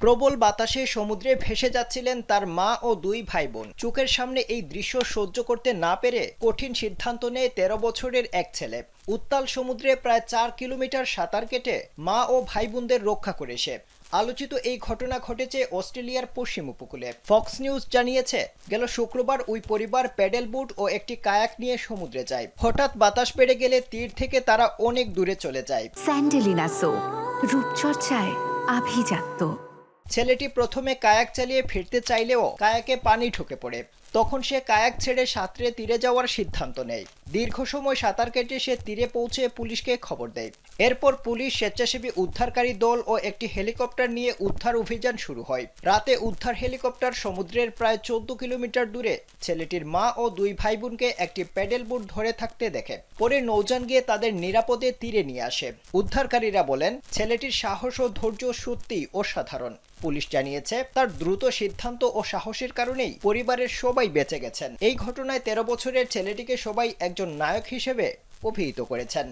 প্রবল বাতাসে সমুদ্রে ভেসে যাচ্ছিলেন তার মা ও দুই ভাই বোন। চোখের সামনে এই দৃশ্য সহ্য করতে না পেরে কঠিন সিদ্ধান্ত নেয় ১৩ বছরের এক ছেলে। উত্তাল সমুদ্রে প্রায় ৪ কিলোমিটার সাঁতার কেটে মা ও ভাই বোনদের রক্ষা করে সে। আলোচিত এই ঘটনা ঘটেছে অস্ট্রেলিয়ার পশ্চিম উপকূলে। ফক্স নিউজ জানিয়েছে, গেল শুক্রবার ওই পরিবার প্যাডেল বোট ও একটি কায়াক নিয়ে সমুদ্রে যায়। হঠাৎ বাতাস বেড়ে গেলে তীর থেকে তারা অনেক দূরে চলে যায়। স্যান্ডেলিনা সো, রূপচর্চায় আভিজাত্য। ছেলেটি প্রথমে কায়াক চালিয়ে ফিরতে চাইলেও কায়াকে পানি ঢুকে পড়ে। তখন সে কায়াক ছেড়ে সাঁতরে তীরে যাওয়ার সিদ্ধান্ত নেয়। দীর্ঘ সময় সাঁতার কেটে সে তীরে পৌঁছে পুলিশকে খবর দেয়। এরপর পুলিশ, স্বেচ্ছাসেবী উদ্ধারকারী দল ও একটি হেলিকপ্টার নিয়ে উদ্ধার অভিযান শুরু হয়। রাতে উদ্ধার হেলিকপ্টার সমুদ্রের প্রায় ১৪ কিলোমিটার দূরে ছেলেটির মা ও দুই ভাই বোনকে একটি প্যাডেল বোট ধরে থাকতে দেখে। পরে নৌযান গিয়ে তাদের নিরাপদে তীরে নিয়ে আসে। উদ্ধারকারীরা বলেন, ছেলেটির সাহস ও ধৈর্য সত্যিই অসাধারণ। পুলিশ জানিয়েছে, তার দ্রুত সিদ্ধান্ত ও সাহসের কারণেই পরিবারের সবাই বেঁচে গেছেন। এই ঘটনায় ১৩ বছরের ছেলেটিকে সবাই একজন নায়ক হিসেবে অভিহিত করেছেন।